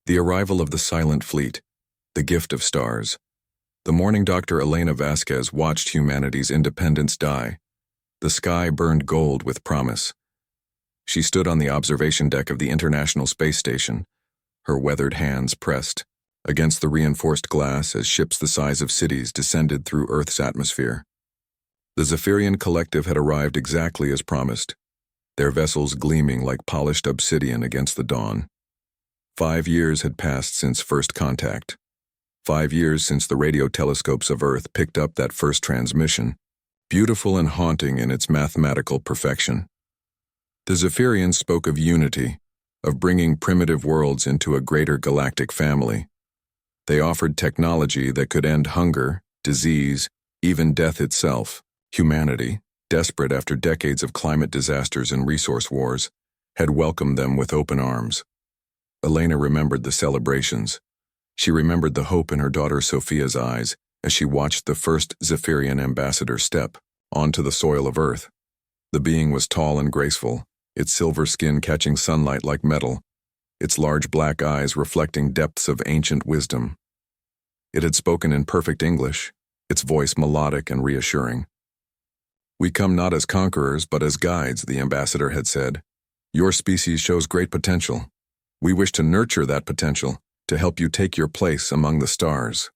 The arrival of the silent fleet, the gift of stars. The morning Dr. Elena Vasquez watched humanity's independence die. The sky burned gold with promise. She stood on the observation deck of the International Space Station, her weathered hands pressed against the reinforced glass as ships the size of cities descended through Earth's atmosphere. The Zephyrian collective had arrived exactly as promised, their vessels gleaming like polished obsidian against the dawn. 5 years had passed since first contact. 5 years since the radio telescopes of Earth picked up that first transmission, beautiful and haunting in its mathematical perfection. The Zephyrians spoke of unity, of bringing primitive worlds into a greater galactic family. They offered technology that could end hunger, disease, even death itself. Humanity, desperate after decades of climate disasters and resource wars, had welcomed them with open arms. Elena remembered the celebrations. She remembered the hope in her daughter Sophia's eyes as she watched the first Zephyrian ambassador step onto the soil of Earth. The being was tall and graceful, its silver skin catching sunlight like metal, its large black eyes reflecting depths of ancient wisdom. It had spoken in perfect English, its voice melodic and reassuring. "We come not as conquerors, but as guides," the ambassador had said. "Your species shows great potential. We wish to nurture that potential, to help you take your place among the stars."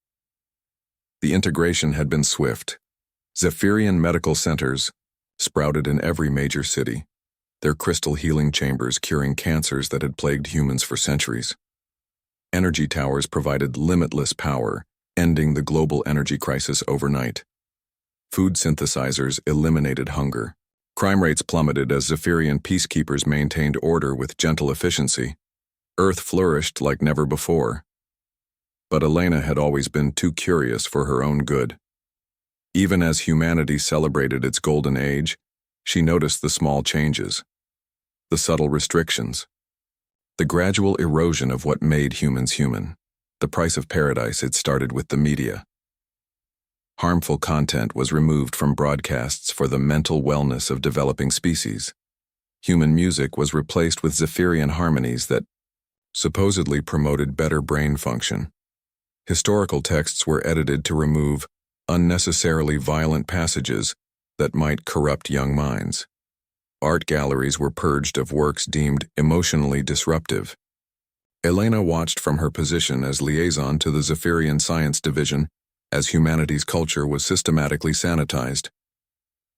The integration had been swift. Zephyrian medical centers sprouted in every major city, their crystal healing chambers curing cancers that had plagued humans for centuries. Energy towers provided limitless power, ending the global energy crisis overnight. Food synthesizers eliminated hunger. Crime rates plummeted as Zephyrian peacekeepers maintained order with gentle efficiency. Earth flourished like never before. But Elena had always been too curious for her own good. Even as humanity celebrated its golden age, she noticed the small changes, the subtle restrictions, the gradual erosion of what made humans human. The price of paradise had started with the media. Harmful content was removed from broadcasts for the mental wellness of developing species. Human music was replaced with Zephyrian harmonies that supposedly promoted better brain function. Historical texts were edited to remove unnecessarily violent passages that might corrupt young minds. Art galleries were purged of works deemed emotionally disruptive. Elena watched from her position as liaison to the Zephyrian Science Division as humanity's culture was systematically sanitized.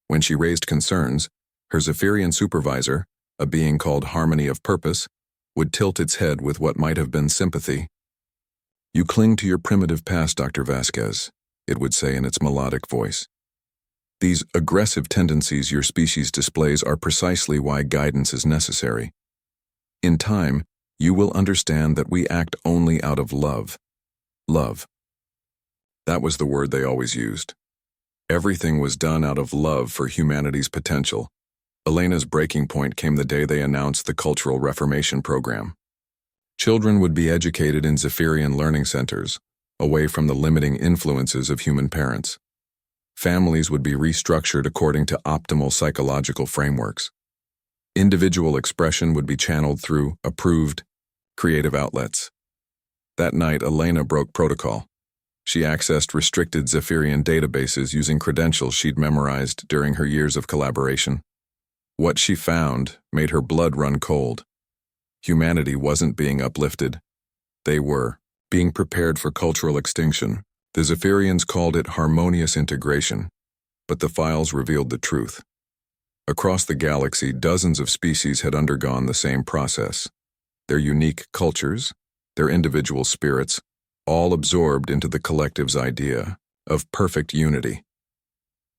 When she raised concerns, her Zephyrian supervisor, a being called Harmony of Purpose, would tilt its head with what might have been sympathy. "You cling to your primitive past, Dr. Vasquez," it would say in its melodic voice. "These aggressive tendencies your species displays are precisely why guidance is necessary. In time, you will understand that we act only out of love. Love." That was the word they always used. Everything was done out of love for humanity's potential. Elena's breaking point came the day they announced the Cultural Reformation Program. Children would be educated in Zephyrian learning centers, away from the limiting influences of human parents. Families would be restructured according to optimal psychological frameworks. Individual expression would be channeled through approved, creative outlets. That night, Elena broke protocol. She accessed restricted Zephyrian databases using credentials she'd memorized during her years of collaboration. What she found made her blood run cold. Humanity wasn't being uplifted. They were being prepared for cultural extinction. The Zephyrians called it harmonious integration, but the files revealed the truth. Across the galaxy, dozens of species had undergone the same process. Their unique cultures, their individual spirits, all absorbed into the collective's idea of perfect unity.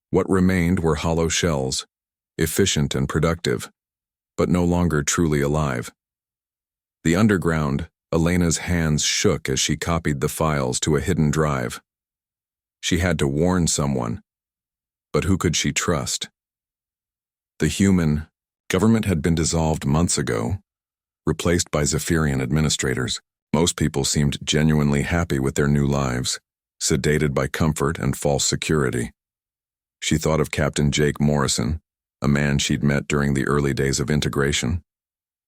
What remained were hollow shells, efficient and productive, but no longer truly alive. The underground, Elena's hands shook as she copied the files to a hidden drive. She had to warn someone, but who could she trust? The human government had been dissolved months ago, replaced by Zephyrian administrators. Most people seemed genuinely happy with their new lives, sedated by comfort and false security. She thought of Captain Jake Morrison, a man she'd met during the early days of integration.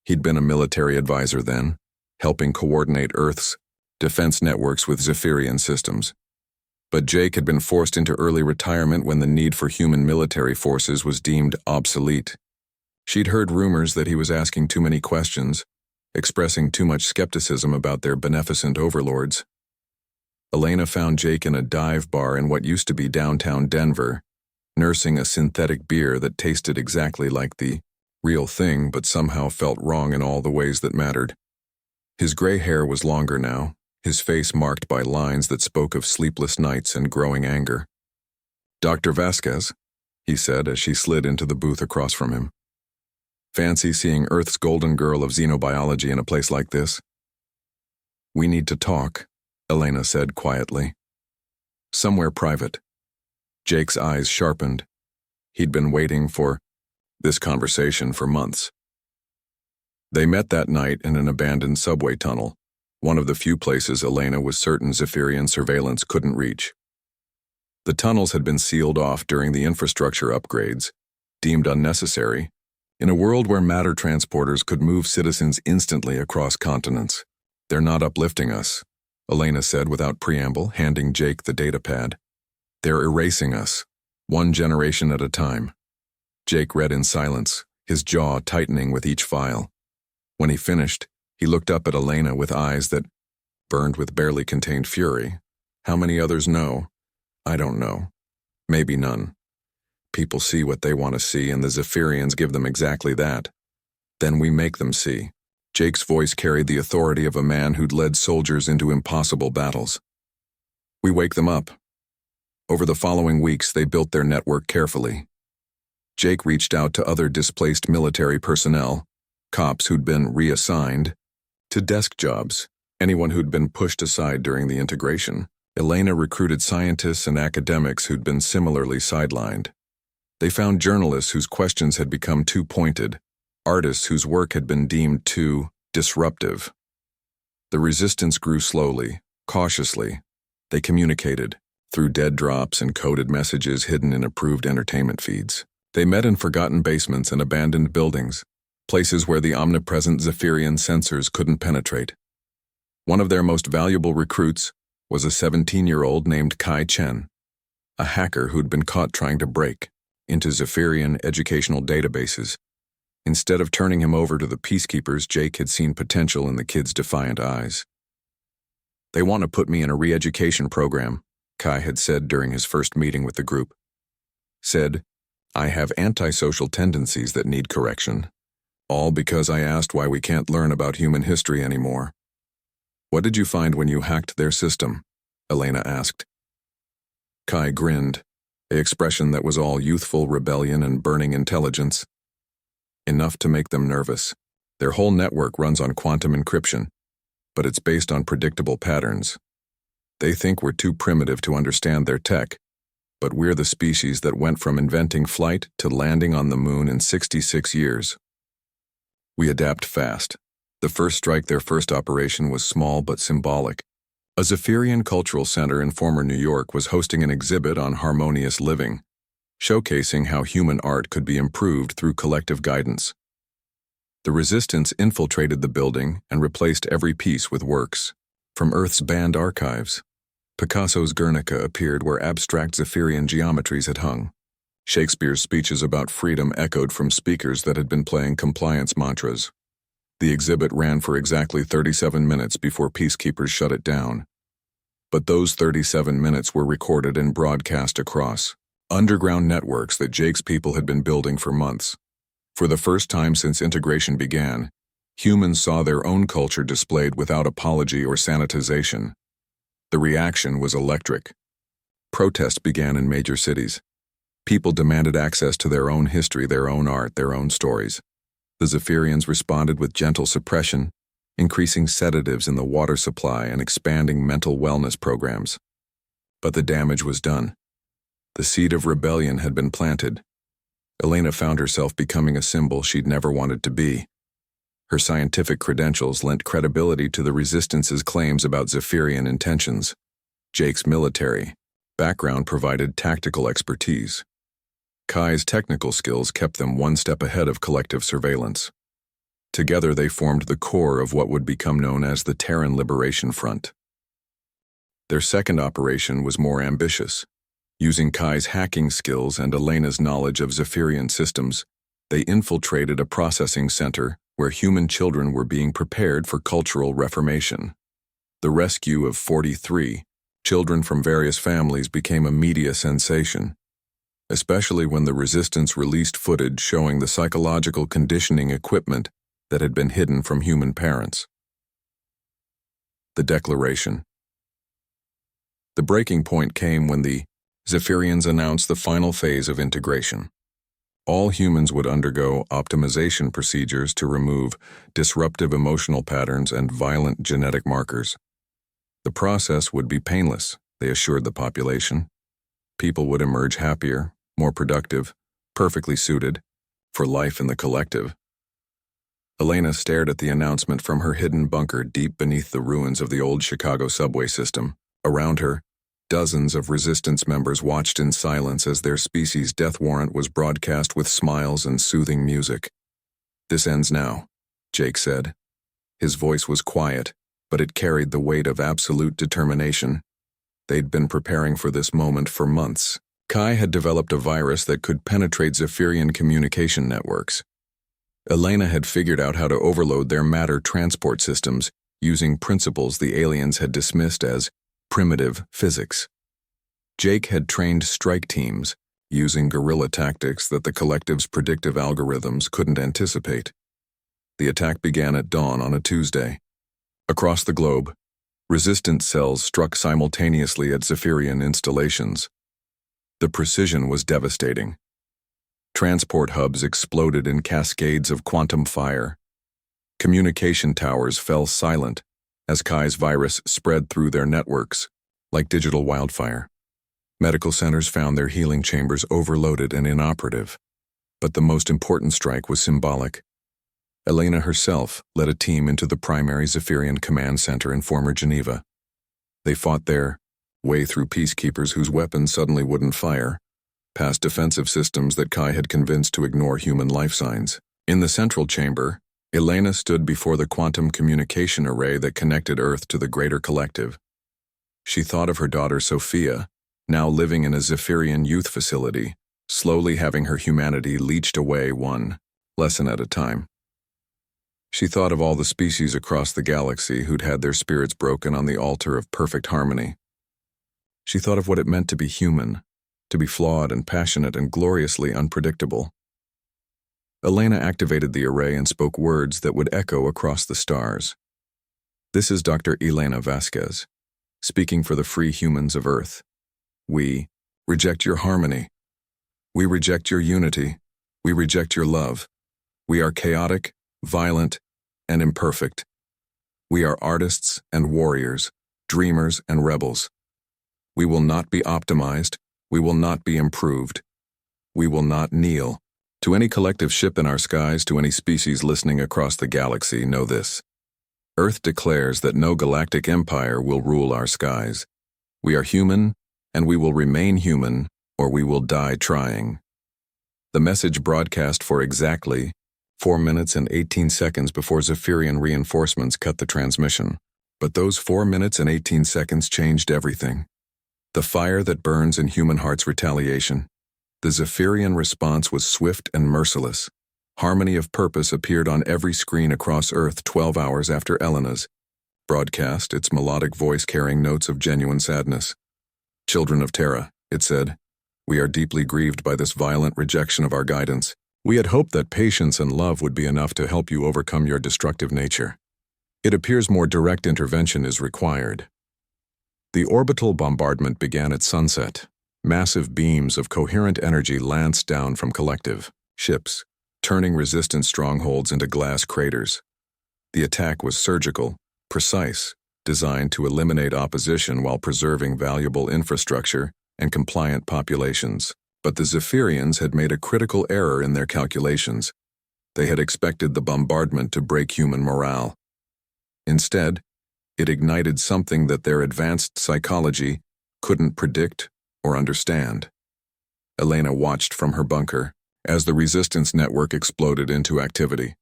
He'd been a military advisor then, helping coordinate Earth's defense networks with Zephyrian systems. But Jake had been forced into early retirement when the need for human military forces was deemed obsolete. She'd heard rumors that he was asking too many questions, expressing too much skepticism about their beneficent overlords. Elena found Jake in a dive bar in what used to be downtown Denver, nursing a synthetic beer that tasted exactly like the real thing but somehow felt wrong in all the ways that mattered. His gray hair was longer now, his face marked by lines that spoke of sleepless nights and growing anger. "Dr. Vasquez," he said as she slid into the booth across from him. "Fancy seeing Earth's golden girl of xenobiology in a place like this?" "We need to talk," Elena said quietly. "Somewhere private." Jake's eyes sharpened. He'd been waiting for this conversation for months. They met that night in an abandoned subway tunnel, one of the few places Elena was certain Zephyrian surveillance couldn't reach. The tunnels had been sealed off during the infrastructure upgrades, deemed unnecessary, in a world where matter transporters could move citizens instantly across continents. "They're not uplifting us," Elena said without preamble, handing Jake the datapad. "They're erasing us, one generation at a time." Jake read in silence, his jaw tightening with each file. When he finished, he looked up at Elena with eyes that burned with barely contained fury. "How many others know? I don't know. Maybe none. People see what they want to see, and the Zephyrians give them exactly that. Then we make them see." Jake's voice carried the authority of a man who'd led soldiers into impossible battles. "We wake them up." Over the following weeks, they built their network carefully. Jake reached out to other displaced military personnel, cops who'd been reassigned, to desk jobs, anyone who'd been pushed aside during the integration. Elena recruited scientists and academics who'd been similarly sidelined. They found journalists whose questions had become too pointed, artists whose work had been deemed too disruptive. The resistance grew slowly, cautiously. They communicated through dead drops and coded messages hidden in approved entertainment feeds. They met in forgotten basements and abandoned buildings, places where the omnipresent Zephyrian sensors couldn't penetrate. One of their most valuable recruits was a 17-year-old named Kai Chen, a hacker who'd been caught trying to break into Zephyrian educational databases. Instead of turning him over to the peacekeepers, Jake had seen potential in the kid's defiant eyes. "They want to put me in a re-education program," Kai had said during his first meeting with the group. Said, "I have antisocial tendencies that need correction. All because I asked why we can't learn about human history anymore." "What did you find when you hacked their system?" Elena asked. Kai grinned, an expression that was all youthful rebellion and burning intelligence. "Enough to make them nervous. Their whole network runs on quantum encryption, but it's based on predictable patterns. They think we're too primitive to understand their tech, but we're the species that went from inventing flight to landing on the moon in 66 years. We adapt fast. The first strike, their first operation, was small but symbolic. A Zephyrian cultural center in former New York was hosting an exhibit on harmonious living, showcasing how human art could be improved through collective guidance. The resistance infiltrated the building and replaced every piece with works from Earth's banned archives. Picasso's Guernica appeared where abstract Zephyrian geometries had hung. Shakespeare's speeches about freedom echoed from speakers that had been playing compliance mantras. The exhibit ran for exactly 37 minutes before peacekeepers shut it down. But those 37 minutes were recorded and broadcast across underground networks that Jake's people had been building for months. For the first time since integration began, humans saw their own culture displayed without apology or sanitization. The reaction was electric. Protests began in major cities. People demanded access to their own history, their own art, their own stories. The Zephyrians responded with gentle suppression, increasing sedatives in the water supply and expanding mental wellness programs. But the damage was done. The seed of rebellion had been planted. Elena found herself becoming a symbol she'd never wanted to be. Her scientific credentials lent credibility to the Resistance's claims about Zephyrian intentions. Jake's military background provided tactical Kai's technical skills kept them one step ahead of collective surveillance. Together they formed the core of what would become known as the Terran Liberation Front. Their second operation was more ambitious. Using Kai's hacking skills and Elena's knowledge of Zephyrian systems, they infiltrated a processing center where human children were being prepared for cultural reformation. The rescue of 43 children from various families became a media sensation, especially when the Resistance released footage showing the psychological conditioning equipment that had been hidden from human parents. The Declaration. The breaking point came when the Zephyrians announced the final phase of integration. All humans would undergo optimization procedures to remove disruptive emotional patterns and violent genetic markers. The process would be painless, they assured the population. People would emerge happier, more productive, perfectly suited for life in the collective. Elena stared at the announcement from her hidden bunker deep beneath the ruins of the old Chicago subway system. Around her, dozens of Resistance members watched in silence as their species' death warrant was broadcast with smiles and soothing music. "This ends now," Jake said. His voice was quiet, but it carried the weight of absolute determination. They'd been preparing for this moment for months. Kai had developed a virus that could penetrate Zephyrian communication networks. Elena had figured out how to overload their matter transport systems using principles the aliens had dismissed as primitive physics. Jake had trained strike teams using guerrilla tactics that the collective's predictive algorithms couldn't anticipate. The attack began at dawn on a Tuesday. Across the globe, resistance cells struck simultaneously at Zephyrian installations. The precision was devastating. Transport hubs exploded in cascades of quantum fire. Communication towers fell silent as Kai's virus spread through their networks like digital wildfire. Medical centers found their healing chambers overloaded and inoperative. But the most important strike was symbolic. Elena herself led a team into the primary Zephyrian command center in former Geneva. They fought their way through peacekeepers whose weapons suddenly wouldn't fire, past defensive systems that Kai had convinced to ignore human life signs. In the central chamber, Elena stood before the quantum communication array that connected Earth to the greater collective. She thought of her daughter Sophia, now living in a Zephyrian youth facility, slowly having her humanity leached away one lesson at a time. She thought of all the species across the galaxy who'd had their spirits broken on the altar of perfect harmony. She thought of what it meant to be human, to be flawed and passionate and gloriously unpredictable. Elena activated the array and spoke words that would echo across the stars. "This is Dr. Elena Vasquez, speaking for the free humans of Earth. We reject your harmony. We reject your unity. We reject your love. We are chaotic, violent, and imperfect. We are artists and warriors, dreamers and rebels. We will not be optimized. We will not be improved. We will not kneel. To any collective ship in our skies, to any species listening across the galaxy, know this. Earth declares that no galactic empire will rule our skies. We are human, and we will remain human, or we will die trying." The message broadcast for exactly 4 minutes and 18 seconds before Zephyrian reinforcements cut the transmission. But those 4 minutes and 18 seconds changed everything. The fire that burns in human hearts' retaliation. The Zephyrian response was swift and merciless. Harmony of purpose appeared on every screen across Earth 12 hours after Elena's broadcast, its melodic voice carrying notes of genuine sadness. "Children of Terra," it said, "we are deeply grieved by this violent rejection of our guidance. We had hoped that patience and love would be enough to help you overcome your destructive nature. It appears more direct intervention is required." The orbital bombardment began at sunset. Massive beams of coherent energy lanced down from collective ships, turning resistance strongholds into glass craters. The attack was surgical, precise, designed to eliminate opposition while preserving valuable infrastructure and compliant populations. But the Zephyrians had made a critical error in their calculations. They had expected the bombardment to break human morale. Instead, it ignited something that their advanced psychology couldn't predict or understand. Elena watched from her bunker as the resistance network exploded into activity.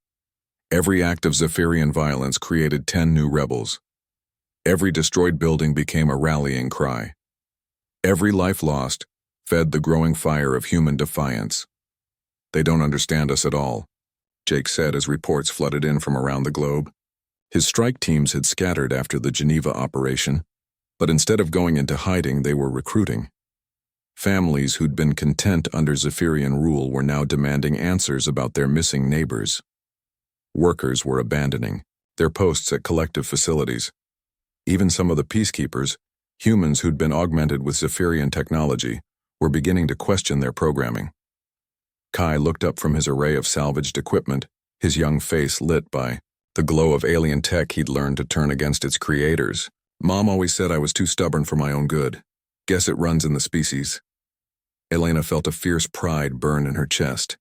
Every act of Zephyrian violence created 10 new rebels. Every destroyed building became a rallying cry. Every life lost fed the growing fire of human defiance. They don't understand us at all, Jake said as reports flooded in from around the globe. His strike teams had scattered after the Geneva operation, but instead of going into hiding, they were recruiting. Families who'd been content under Zephyrian rule were now demanding answers about their missing neighbors. Workers were abandoning their posts at collective facilities. Even some of the peacekeepers, humans who'd been augmented with Zephyrian technology, were beginning to question their programming. Kai looked up from his array of salvaged equipment, his young face lit by the glow of alien tech he'd learned to turn against its creators. Mom always said I was too stubborn for my own good. Guess it runs in the species. Elena felt a fierce pride burn in her chest.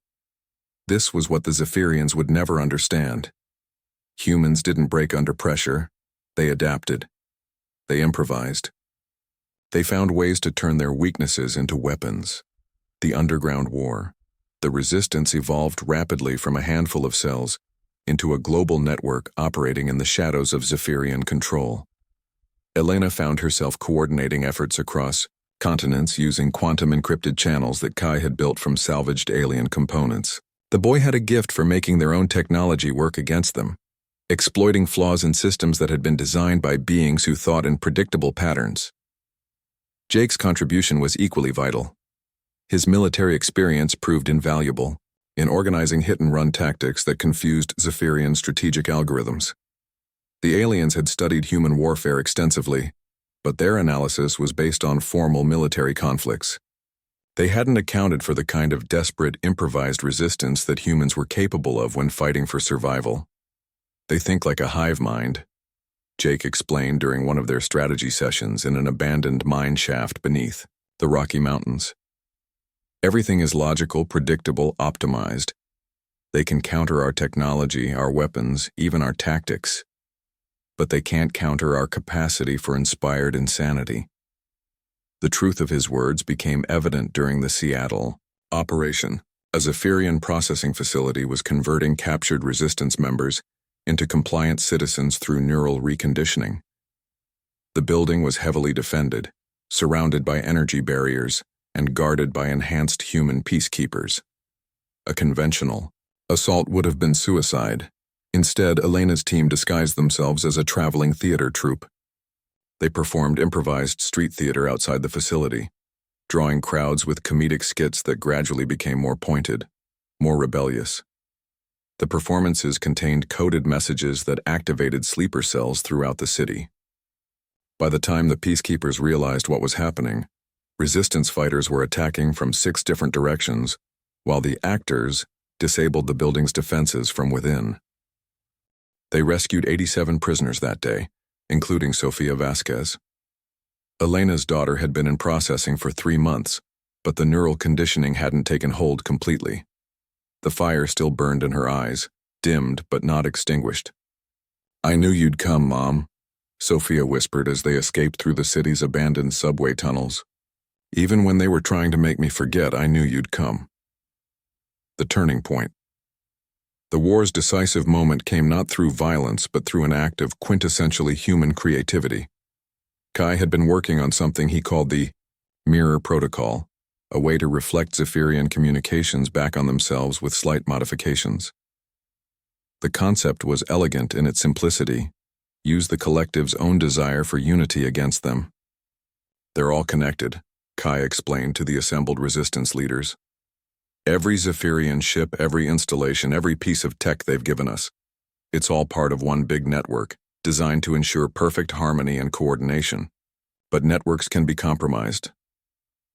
This was what the Zephyrians would never understand. Humans didn't break under pressure. They adapted. They improvised. They found ways to turn their weaknesses into weapons. The underground war. The resistance evolved rapidly from a handful of cells into a global network operating in the shadows of Zephyrian control. Elena found herself coordinating efforts across continents using quantum-encrypted channels that Kai had built from salvaged alien components. The boy had a gift for making their own technology work against them, exploiting flaws in systems that had been designed by beings who thought in predictable patterns. Jake's contribution was equally vital. His military experience proved invaluable in organizing hit-and-run tactics that confused Zephyrian strategic algorithms. The aliens had studied human warfare extensively, but their analysis was based on formal military conflicts. They hadn't accounted for the kind of desperate, improvised resistance that humans were capable of when fighting for survival. They think like a hive mind, Jake explained during one of their strategy sessions in an abandoned mine shaft beneath the Rocky Mountains. Everything is logical, predictable, optimized. They can counter our technology, our weapons, even our tactics. But they can't counter our capacity for inspired insanity. The truth of his words became evident during the Seattle operation. A Zephyrian processing facility was converting captured resistance members into compliant citizens through neural reconditioning. The building was heavily defended, surrounded by energy barriers, and guarded by enhanced human peacekeepers. A conventional assault would have been suicide. Instead, Elena's team disguised themselves as a traveling theater troupe. They performed improvised street theater outside the facility, drawing crowds with comedic skits that gradually became more pointed, more rebellious. The performances contained coded messages that activated sleeper cells throughout the city. By the time the peacekeepers realized what was happening, resistance fighters were attacking from 6 different directions, while the actors disabled the building's defenses from within. They rescued 87 prisoners that day, including Sofia Vasquez. Elena's daughter had been in processing for 3 months, but the neural conditioning hadn't taken hold completely. The fire still burned in her eyes, dimmed but not extinguished. "I knew you'd come, Mom," Sofia whispered as they escaped through the city's abandoned subway tunnels. "Even when they were trying to make me forget, I knew you'd come." The turning point. The war's decisive moment came not through violence but through an act of quintessentially human creativity. Kai had been working on something he called the Mirror Protocol, a way to reflect Zephyrian communications back on themselves with slight modifications. The concept was elegant in its simplicity. Use the collective's own desire for unity against them. "They're all connected," Kai explained to the assembled resistance leaders. "Every Zephyrian ship, every installation, every piece of tech they've given us. It's all part of one big network, designed to ensure perfect harmony and coordination. But networks can be compromised."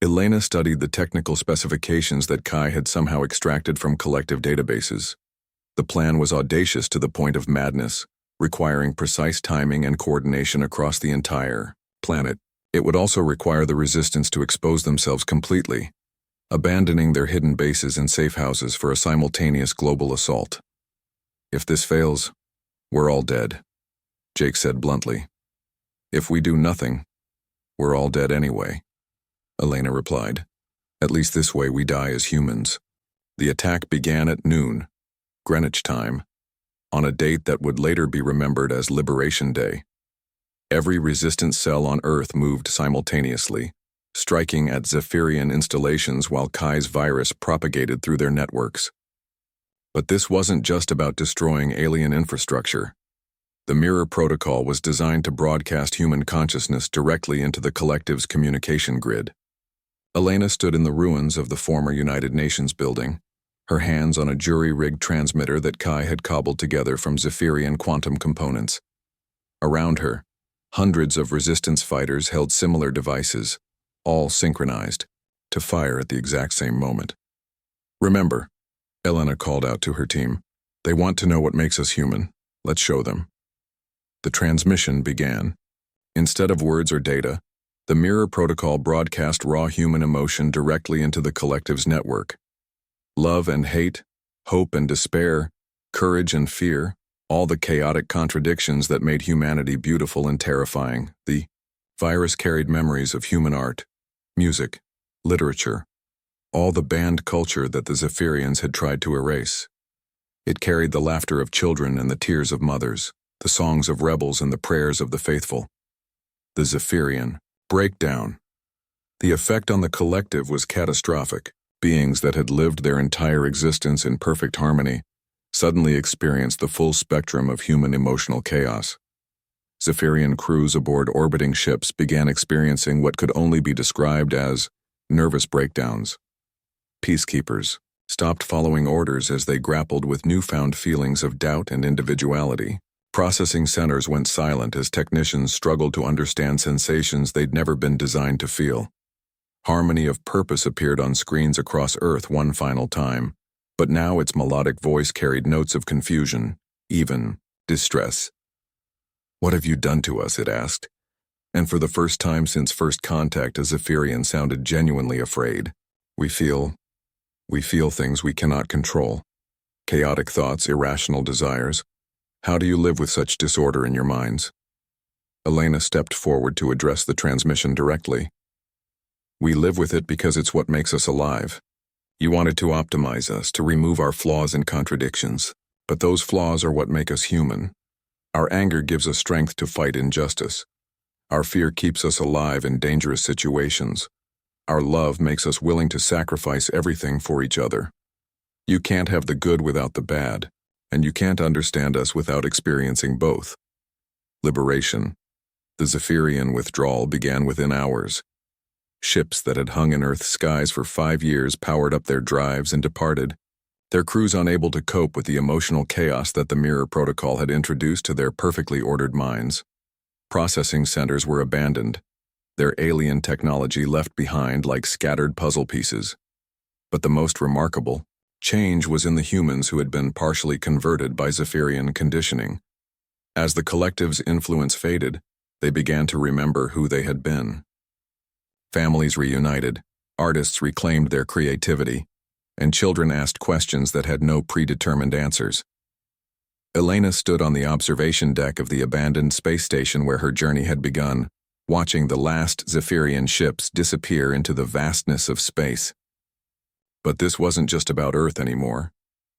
Elena studied the technical specifications that Kai had somehow extracted from collective databases. The plan was audacious to the point of madness, requiring precise timing and coordination across the entire planet. It would also require the resistance to expose themselves completely, abandoning their hidden bases and safe houses for a simultaneous global assault. "If this fails, we're all dead," Jake said bluntly. "If we do nothing, we're all dead anyway," Elena replied. "At least this way we die as humans." The attack began at noon, Greenwich time, on a date that would later be remembered as Liberation Day. Every resistance cell on Earth moved simultaneously, striking at Zephyrian installations while Kai's virus propagated through their networks. But this wasn't just about destroying alien infrastructure. The Mirror Protocol was designed to broadcast human consciousness directly into the collective's communication grid. Elena stood in the ruins of the former United Nations building, her hands on a jury-rigged transmitter that Kai had cobbled together from Zephyrian quantum components. Around her, hundreds of resistance fighters held similar devices, all synchronized, to fire at the exact same moment. "Remember," Elena called out to her team, "they want to know what makes us human. Let's show them." The transmission began. Instead of words or data, the Mirror Protocol broadcast raw human emotion directly into the collective's network. Love and hate, hope and despair, courage and fear, all the chaotic contradictions that made humanity beautiful and terrifying. The virus carried memories of human art, music, literature, all the banned culture that the Zephyrians had tried to erase. It carried the laughter of children and the tears of mothers, the songs of rebels and the prayers of the faithful. The Zephyrian breakdown. The effect on the collective was catastrophic. Beings that had lived their entire existence in perfect harmony suddenly experienced the full spectrum of human emotional chaos. Zephyrian crews aboard orbiting ships began experiencing what could only be described as nervous breakdowns. Peacekeepers stopped following orders as they grappled with newfound feelings of doubt and individuality. Processing centers went silent as technicians struggled to understand sensations they'd never been designed to feel. Harmony of Purpose appeared on screens across Earth one final time, but now its melodic voice carried notes of confusion, even distress. "What have you done to us?" it asked. And for the first time since first contact, a Zephyrian sounded genuinely afraid. We feel things we cannot control. Chaotic thoughts, irrational desires. How do you live with such disorder in your minds?" Elena stepped forward to address the transmission directly. "We live with it because it's what makes us alive. You wanted to optimize us, to remove our flaws and contradictions, but those flaws are what make us human. Our anger gives us strength to fight injustice. Our fear keeps us alive in dangerous situations. Our love makes us willing to sacrifice everything for each other. You can't have the good without the bad, and you can't understand us without experiencing both." Liberation. The Zephyrian withdrawal began within hours. Ships that had hung in Earth's skies for 5 years powered up their drives and departed, their crews unable to cope with the emotional chaos that the Mirror Protocol had introduced to their perfectly ordered minds. Processing centers were abandoned, their alien technology left behind like scattered puzzle pieces. But the most remarkable change was in the humans who had been partially converted by Zephyrian conditioning. As the collective's influence faded, they began to remember who they had been. Families reunited, artists reclaimed their creativity, and children asked questions that had no predetermined answers. Elena stood on the observation deck of the abandoned space station where her journey had begun, watching the last Zephyrian ships disappear into the vastness of space. But this wasn't just about Earth anymore.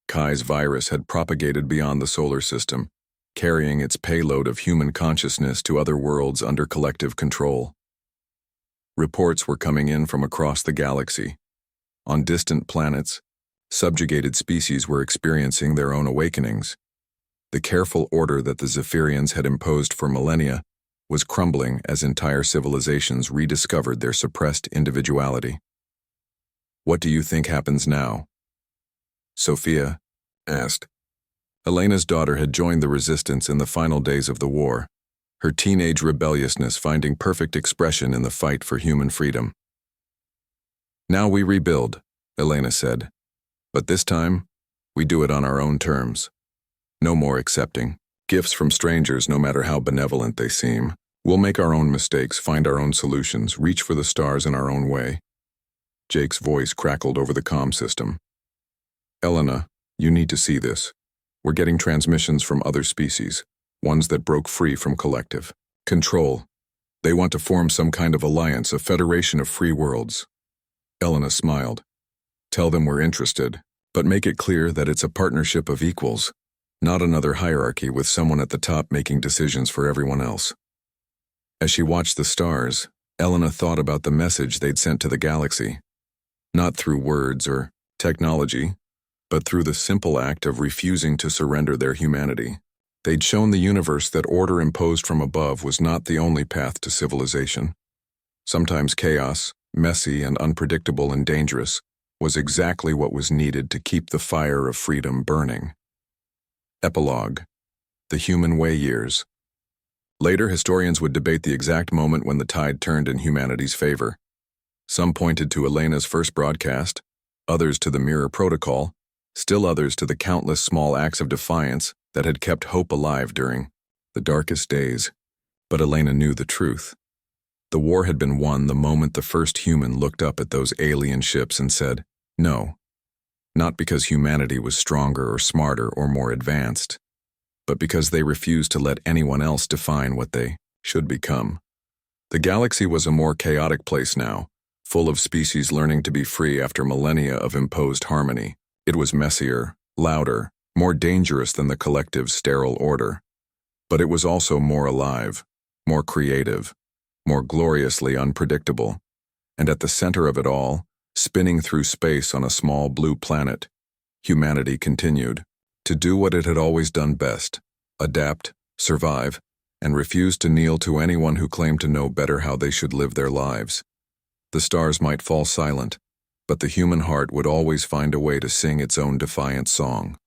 Kai's virus had propagated beyond the solar system, carrying its payload of human consciousness to other worlds under collective control. Reports were coming in from across the galaxy. On distant planets, subjugated species were experiencing their own awakenings. The careful order that the Zephyrians had imposed for millennia was crumbling as entire civilizations rediscovered their suppressed individuality. "What do you think happens now?" Sophia asked. Elena's daughter had joined the resistance in the final days of the war, her teenage rebelliousness finding perfect expression in the fight for human freedom. "Now we rebuild," Elena said. "But this time, we do it on our own terms. No more accepting gifts from strangers, no matter how benevolent they seem. We'll make our own mistakes, find our own solutions, reach for the stars in our own way." Jake's voice crackled over the comm system. "Elena, you need to see this. We're getting transmissions from other species, ones that broke free from collective control. They want to form some kind of alliance, a federation of free worlds." Elena smiled. "Tell them we're interested, but make it clear that it's a partnership of equals. not another hierarchy with someone at the top making decisions for everyone else. As she watched the stars, Elena thought about the message they'd sent to the galaxy, not through words or technology, but through the simple act of refusing to surrender their humanity. They'd shown the universe that order imposed from above was not the only path to civilization. Sometimes chaos, messy and unpredictable and dangerous, was exactly what was needed to keep the fire of freedom burning. Epilogue: The Human Way Years. Later, historians would debate the exact moment when the tide turned in humanity's favor. Some pointed to Elena's first broadcast, others to the Mirror Protocol, still others to the countless small acts of defiance that had kept hope alive during the darkest days. But Elena knew the truth. The war had been won the moment the first human looked up at those alien ships and said, "No." Not because humanity was stronger or smarter or more advanced, but because they refused to let anyone else define what they should become. The galaxy was a more chaotic place now, full of species learning to be free after millennia of imposed harmony. It was messier, louder, more dangerous than the collective sterile order. But it was also more alive, more creative, more gloriously unpredictable. And at the center of it all, spinning through space on a small blue planet, humanity continued to do what it had always done best: adapt, survive, and refuse to kneel to anyone who claimed to know better how they should live their lives. The stars might fall silent, but the human heart would always find a way to sing its own defiant song.